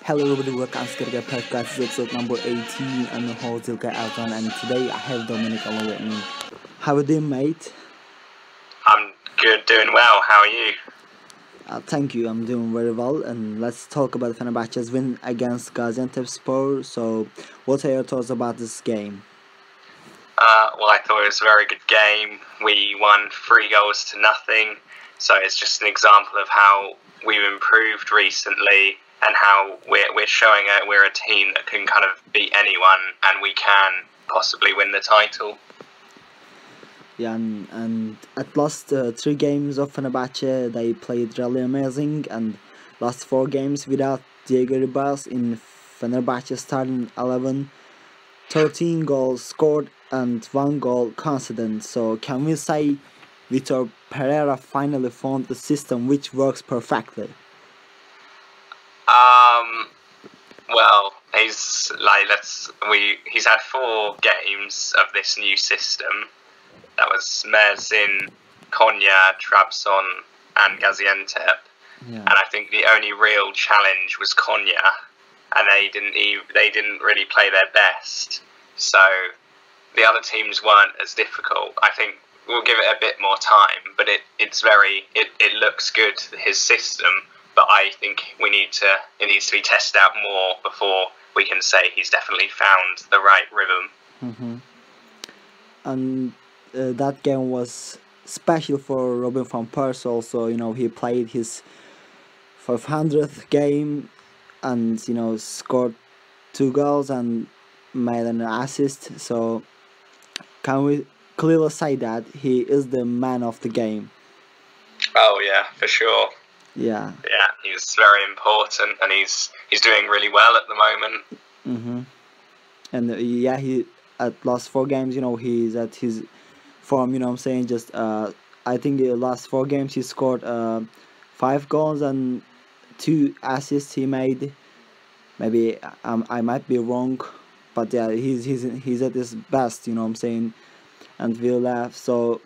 Hello everybody, welcome to the podcast. This is episode number 18. I'm your host Ilkay Aslan, and today I have Dominic along with me. How are you doing, mate? I'm good, doing well. How are you? Thank you, I'm doing very well. And let's talk about Fenerbahce's win against Gaziantepspor. So, what are your thoughts about this game? Well, I thought it was a very good game. We won 3-0. So it's just an example of how we've improved recently and how we're showing we're a team that can kind of beat anyone and we can possibly win the title. Yeah, and at last 3 games of Fenerbahce, they played really amazing. And last 4 games without Diego Ribas in Fenerbahce starting 11. 13 goals scored and 1 goal conceded. So can we say Vitor Pereira finally found a system which works perfectly? Well, he's had 4 games of this new system. That was Mersin, Konya, Trabzon, and Gaziantep. Yeah. And I think the only real challenge was Konya, and they didn't really play their best. So the other teams weren't as difficult. I think we'll give it a bit more time, but it looks good, his system. But I think it needs to be tested out more before we can say he's definitely found the right rhythm. Mm-hmm. And that game was special for Robin van Persie also. He played his 500th game and scored 2 goals and made an assist. So can we clearly say that he is the man of the game? Oh yeah, for sure. Yeah, he's very important and he's doing really well at the moment. Mm-hmm. And he at last 4 games, he's at his form. I'm saying, just I think the last 4 games he scored 5 goals and 2 assists he made. Maybe I might be wrong, but yeah, he's at his best. I'm saying, and we'll have so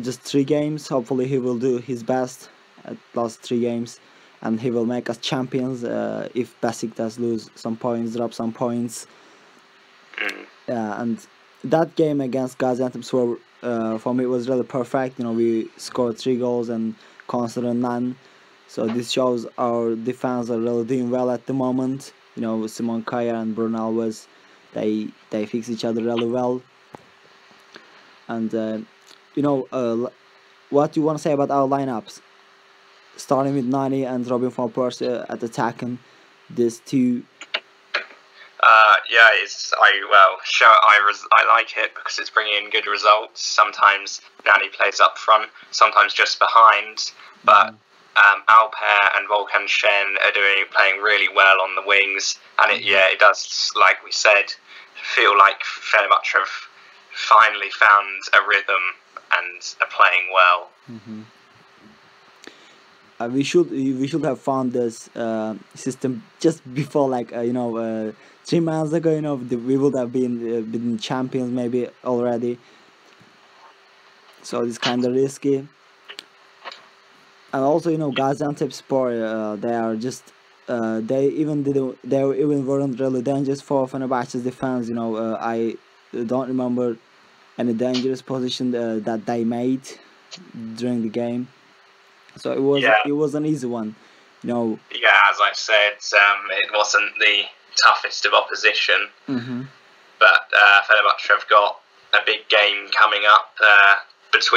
just 3 games. Hopefully he will do his best at last 3 games, and he will make us champions. If Besiktas lose some points, drop some points. And that game against Gaziantep for me was really perfect. We scored 3 goals and conceded none. So this shows our defense are really doing well at the moment. Simon Kaya and Bruno Alves, they fix each other really well. And what do you want to say about our lineups? Starting with Nani and Robin van Persie at attacking these 2. I like it because it's bringing in good results. Sometimes Nani plays up front, sometimes just behind. But Alper and Volkan Şen are playing really well on the wings, and it does, like we said, feel like Fenerbahce have finally found a rhythm and are playing well. Mm-hmm. We should have found this system just before, 3 months ago. We would have been champions maybe already. So it's kind of risky. And also, Gaziantepspor, they are just they even weren't really dangerous for Fenerbahce's defense. I don't remember any dangerous position that they made during the game. So it was an easy one, Yeah, as I said, it wasn't the toughest of opposition. Mm-hmm. But Fenerbahce have got a big game coming up there's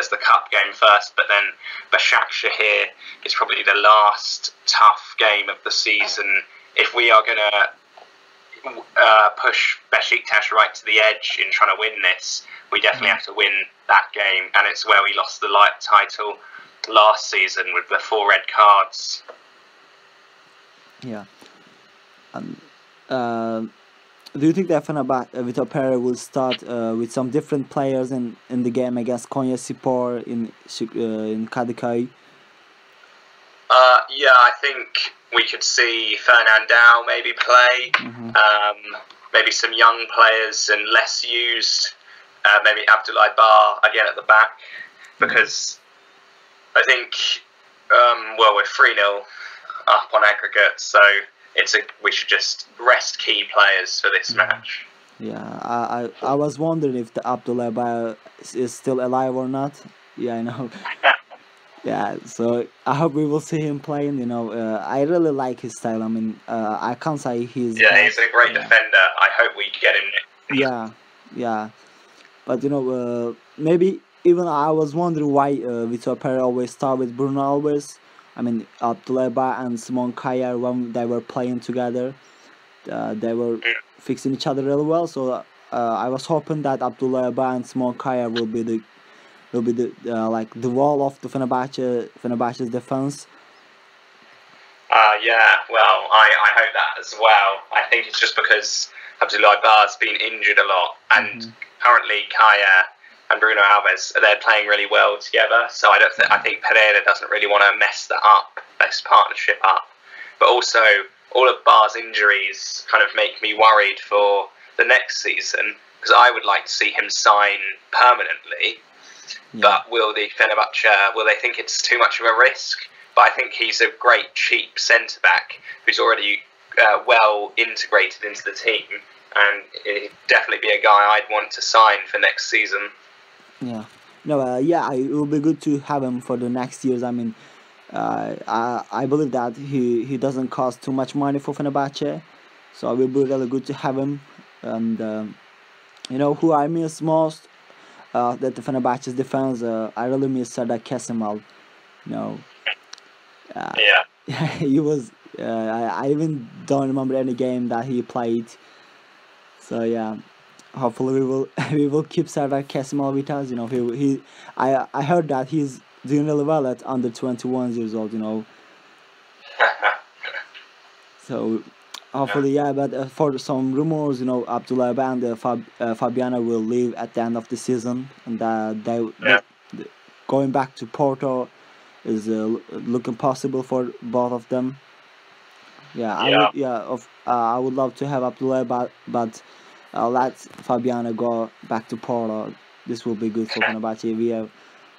the cup game first, but then Başakşehir is probably the last tough game of the season. If we are going to push Besiktas right to the edge in trying to win this, we definitely have to win that game, and it's where we lost the light title last season with the 4 red cards. Yeah. Do you think that Vitor Pereira will start with some different players in the game against Konya Spor in Kadikoy? I think we could see Fernandao maybe play. Mm-hmm. Maybe some young players and less used. Maybe Abdoulaye Bar again at the back, because I think we're 3-0 up on aggregate, so we should just rest key players for this match. Yeah, I was wondering if the Abdullah Ba is still alive or not. Yeah, I know. Yeah, so I hope we will see him playing. I really like his style. I mean, I can't say he's Yeah, bad. he's a great defender. I hope we get him. Yeah, yeah, but maybe even I was wondering why Vitor Pereira always start with Bruno always. I mean, Abdullah Ba and Simon Kjaer, when they were playing together, they were fixing each other really well. So I was hoping that Abdullah Ba and Simon Kjaer will be the like the wall of the Fenerbahce's defense. Yeah, well, I hope that as well. I think it's just because Abdullah Bar's been injured a lot, and currently Kaya and Bruno Alves, they're playing really well together. So I think Pereira doesn't really want to mess that up, this partnership up. But also, all of Bar's injuries kind of make me worried for the next season, because I would like to see him sign permanently. Yeah. But will they think it's too much of a risk? But I think he's a great cheap centre back who's already well integrated into the team, and he'd definitely be a guy I'd want to sign for next season. Yeah, no, it will be good to have him for the next years. I mean, I believe that he doesn't cost too much money for Fenerbahce, so it will be really good to have him. And who I miss most, that the Fenerbahce's defense, I really miss Serdar Kesemal. Yeah. He was. I even don't remember any game that he played. So yeah, hopefully we will keep Serdar Kesemal with us. I heard that he's doing really well at under 21 years old. So hopefully, yeah. But for some rumors, Abdullah Ba and Fabiano will leave at the end of the season, and they going back to Porto is looking possible for both of them. Yeah, I would love to have Abdullah, but let Fabiano go back to Porto. This will be good for Fenerbahce. We have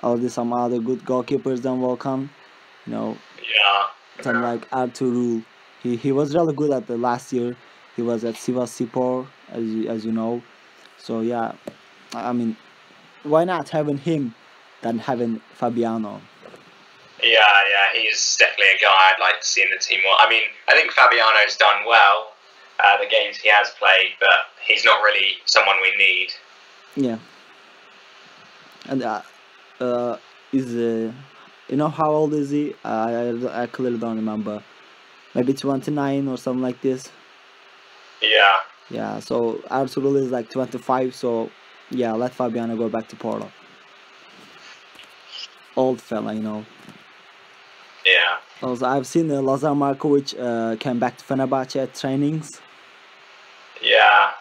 already some other good goalkeepers than Volkan. Some like Ertuğrul. He was really good at the last year. He was at Sivasspor, as you know. So yeah, I mean, why not having him than having Fabiano? Yeah, he's definitely a guy I'd like to see in the team more. I mean, I think Fabiano's done well, the games he has played, but he's not really someone we need. Yeah. And how old is he? I clearly don't remember. Maybe 29 or something like this. Yeah. Yeah, so Ertuğrul is like 25, so yeah, let Fabiano go back to Porto. Old fella, Yeah. Also, I've seen Lazar Markovic came back to Fenerbahce at trainings. Yeah.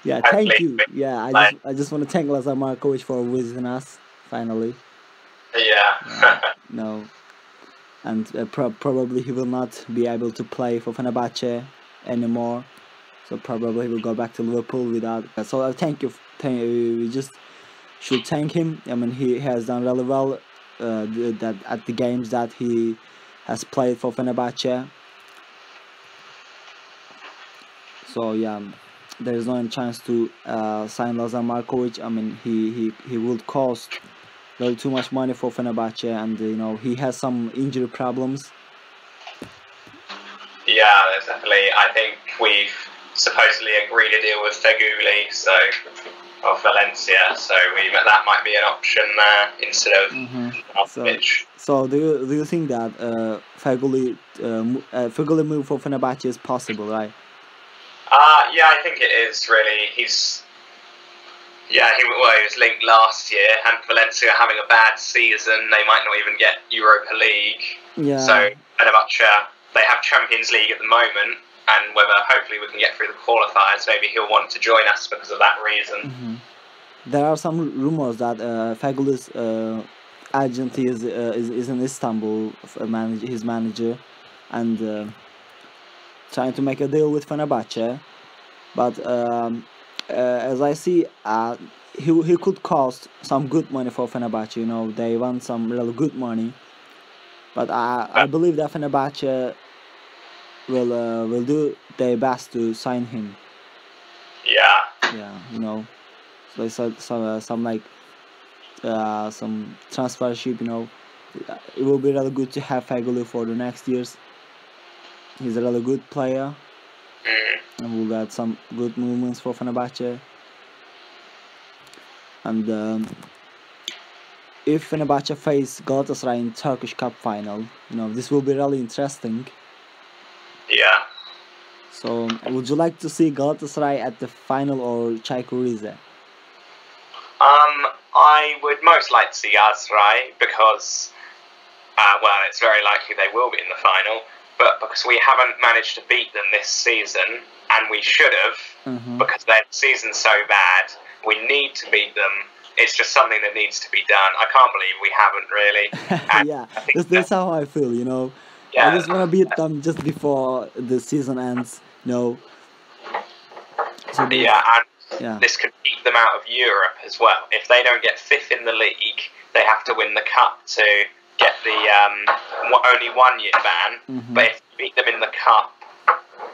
Yeah. Thank you. Yeah, I just want to thank Lazar Markovic for visiting us finally. Yeah. No, and probably he will not be able to play for Fenerbahce anymore. So probably he will go back to Liverpool without. So thank you. We just should thank him. I mean, he has done really well. That at the games that he has played for Fenerbahce. So yeah, there is no chance to sign Lazar Markovic. I mean, he would cost a little too much money for Fenerbahce, and he has some injury problems. Yeah, there's definitely. I think we've supposedly agreed a deal with Feghouli, of Valencia, so that might be an option there instead of Mitch. So do you think that Feghouli move for Fenerbahce is possible, right? Yeah, I think it is really. He was linked last year, and Valencia having a bad season, they might not even get Europa League. Yeah. So Fenerbahce, they have Champions League at the moment, and whether hopefully we can get through the qualifiers, maybe he'll want to join us because of that reason. There are some rumors that Fegouli's agent is in Istanbul, his manager, and trying to make a deal with Fenerbahce. But as I see, he could cost some good money for Fenerbahce. They want some really good money. But I believe that Fenerbahce will do their best to sign him. Yeah. Yeah, you know, some like some transfership. You know, it will be really good to have Feguli for the next years. He's a really good player, and will add some good movements for Fenerbahce. And if Fenerbahce face Galatasaray in Turkish Cup final, you know, this will be really interesting. Yeah. So, would you like to see Galatasaray at the final or Çaykur Rize? I would most like to see Galatasaray because, well, it's very likely they will be in the final. But because we haven't managed to beat them this season, and we should have, because their season's so bad, we need to beat them. It's just something that needs to be done. I can't believe we haven't really. Yeah, that's how I feel. You know, Yeah. I just want to beat them just before the season ends. You know. So this could keep them out of Europe as well. If they don't get fifth in the league, they have to win the cup to get the only 1 year ban. But if you beat them in the cup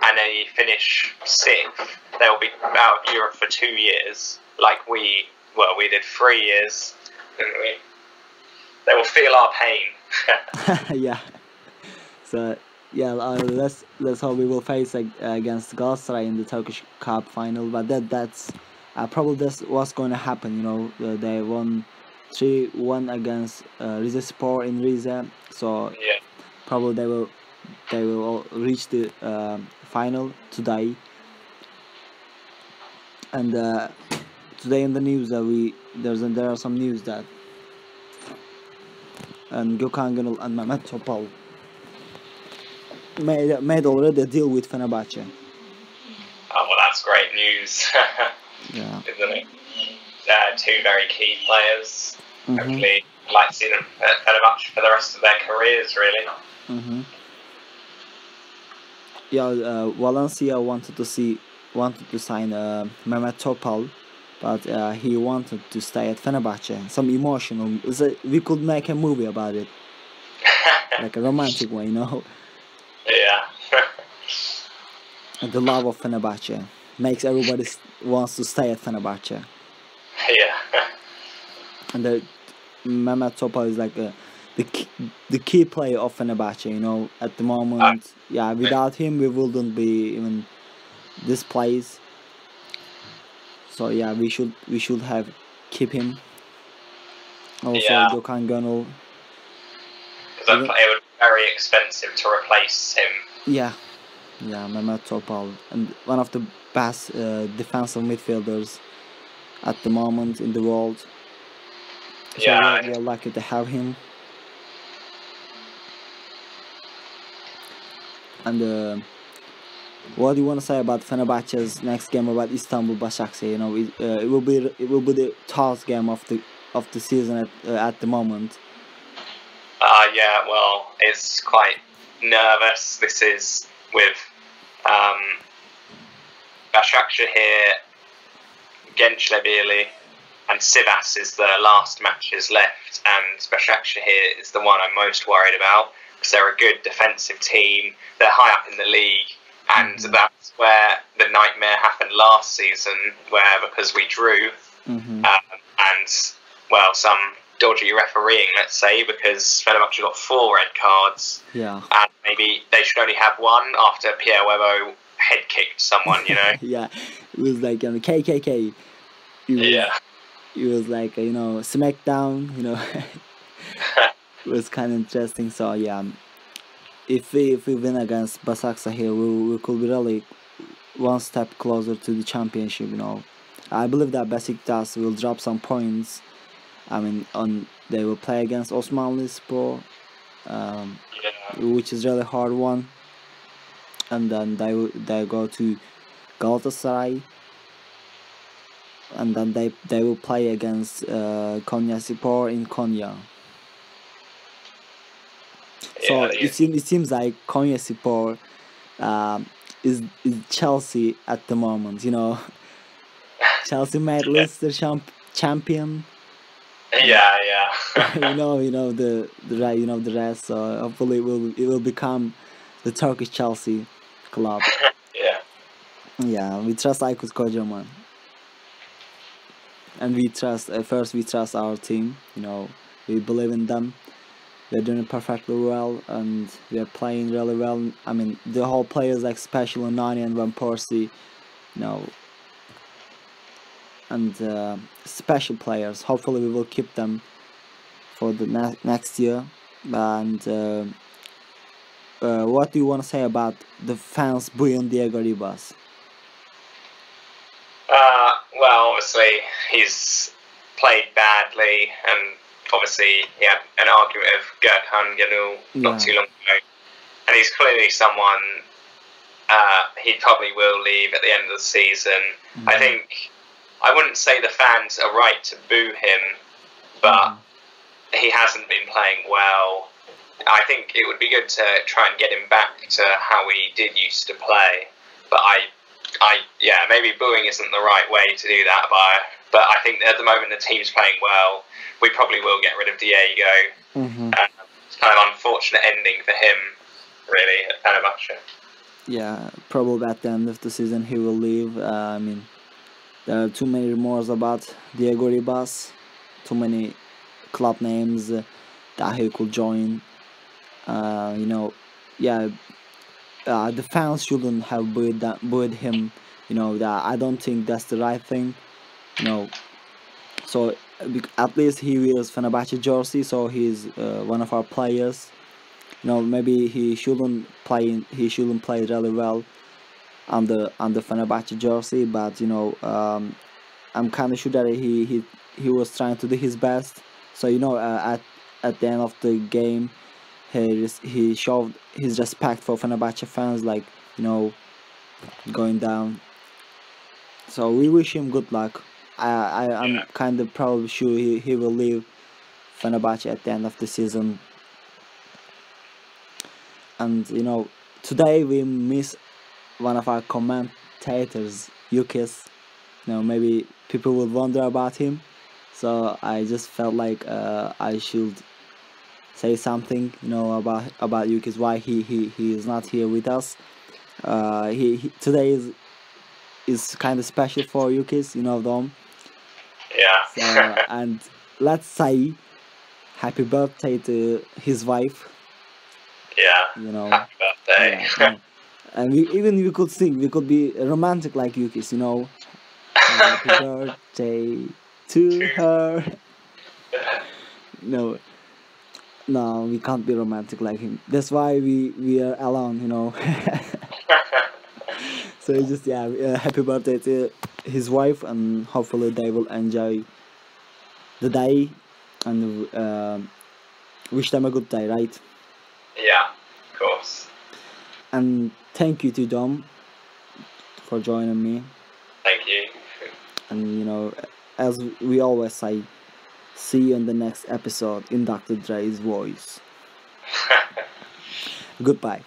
and they finish sixth, they'll be out of Europe for 2 years, like we did 3 years, didn't we? They will feel our pain. Yeah. So yeah, let's hope we will face against Galatasaray in the Turkish Cup final. But that's probably that's what's going to happen. You know, they won 3-1 against Rizespor in Rize, so Yeah. probably they will reach the final today. And today in the news that there are some news that and Gökhan Gönül and Mehmet Topal made already a deal with Fenerbahce. Oh, well, that's great news. Yeah. Isn't it? Two very key players. Hopefully, I'd like to see them at Fenerbahce for the rest of their careers, really. Yeah, Valencia wanted to sign Mehmet Topal, but he wanted to stay at Fenerbahce. Some emotional. We could make a movie about it, like a romantic one, you know. Yeah. And the love of Fenerbahce makes everybody wants to stay at Fenerbahce. Yeah. And Mehmet Topal is like the key player of Fenerbahce, you know, at the moment. Yeah, without him we wouldn't be even this place. So yeah, we should have keep him. Also, Gökhan Gönül. Because it would be very expensive to replace him. Yeah, Mehmet Topal, and one of the best defensive midfielders at the moment in the world. So Yeah. we are lucky to have him. And what do you want to say about Fenerbahce's next game about Istanbul Başakşehir? You know, it will be the toughest game of the season at the moment. Yeah. Well, it's quite nervous. This is with Başakşehir, Gençlerbirliği, and Sivas is the last matches left, and Başakşehir is the one I'm most worried about because they're a good defensive team. They're high up in the league, and that's where the nightmare happened last season, because we drew, and well, some dodgy refereeing, let's say, because Fenerbahce got 4 red cards. Yeah. And maybe they should only have 1 after Pierre Webo head kicked someone, you know. Yeah, it was like KKK. It was like SmackDown, you know. It was kind of interesting. So yeah, if we win against Başakşehir, we could be really one step closer to the championship. You know, I believe that Besiktas will drop some points. I mean, they will play against Osmanlıspor, which is really hard one, and then they go to Galatasaray, and then they will play against Konyaspor in Konya. So it seems like Konyaspor is Chelsea at the moment. You know, Chelsea made Leicester champion. Yeah. you know the rest. So hopefully it will become the Turkish Chelsea. club. Yeah. Yeah, we trust Aykut Kocaman, and we trust first we trust our team. You know, we believe in them. They're doing perfectly well, and we are playing really well. I mean, the whole players like especially Nani and Van Persie, you know, and special players. Hopefully, we will keep them for the next year. And what do you want to say about the fans booing Diego Ribas? Well, obviously he's played badly, and obviously he had an argument with Gurkhan Yanul not too long ago, and he's clearly someone he probably will leave at the end of the season. I think I wouldn't say the fans are right to boo him, but he hasn't been playing well. I think it would be good to try and get him back to how he did used to play, but yeah, maybe booing isn't the right way to do that, but I think at the moment the team's playing well. We probably will get rid of Diego. It's kind of an unfortunate ending for him, really, at Fenerbahce. Yeah, probably at the end of the season he will leave. I mean, there are too many rumors about Diego Ribas, too many club names that he could join. You know, yeah, the fans shouldn't have booed him. You know, that I don't think that's the right thing. You know, so at least he wears Fenerbahce jersey, so he's one of our players. You know, maybe he shouldn't play. He shouldn't play really well on the Fenerbahce jersey, but you know, I'm kind of sure that he was trying to do his best. So you know, at the end of the game, he showed his respect for Fenerbahce fans, like, you know, going down. So we wish him good luck. I'm kind of probably sure he will leave Fenerbahce at the end of the season. And you know, today we miss one of our commentators, Yukis. You know, maybe people will wonder about him. So I just felt like I should say something, you know, about Yukis, why he is not here with us. He today is kind of special for Yukis, you know, Dom. Yeah. So, and let's say happy birthday to his wife. Yeah. You know, Happy birthday. yeah, and we could sing. We could be romantic like Yukis, you know. Happy birthday to her. No, no, we can't be romantic like him. That's why we are alone, you know. So it's just, yeah, happy birthday to his wife, and hopefully they will enjoy the day, and wish them a good day, right? Yeah, of course. And thank you to Dom for joining me. Thank you. And you know, as we always say, see you in the next episode in Dr. Dre's voice. Goodbye.